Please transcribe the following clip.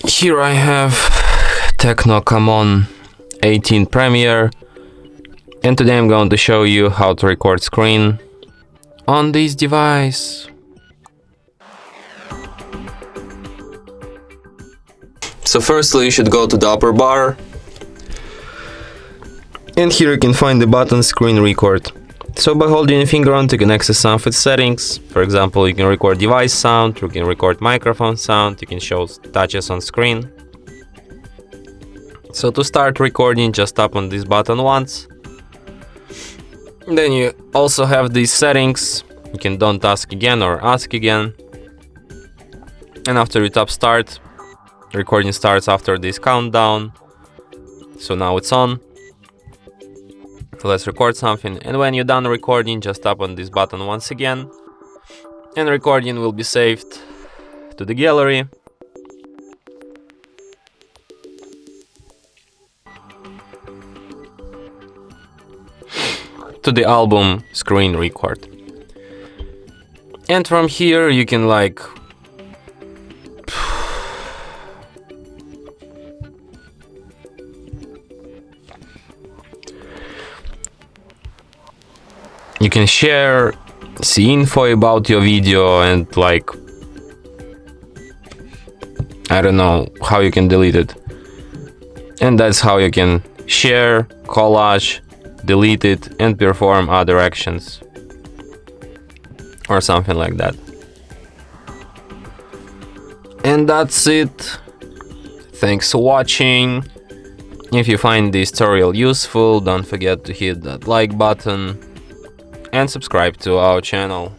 Here I have Tecno Camon 18 Premiere, and today I'm going to show you how to record screen on this device. So firstly you should go to the upper bar, and here you can find the button Screen Record. So by holding your finger on it, you can access some of its settings. For example, you can record device sound, you can record microphone sound, you can show touches on screen. So to start recording, just tap on this button once. Then you also have these settings. You can don't ask again or ask again. And after you tap start, recording starts after this countdown. So now it's on. Let's record something, and when you're done recording, just tap on this button once again, and recording will be saved to the gallery. To the album Screen Record. And from here you can you can share, see info about your video, and I don't know how you can delete it. And that's how you can share, collage, delete it, and perform other actions or something like that. And that's it. Thanks for watching. If you find this tutorial useful, don't forget to hit that like button and subscribe to our channel.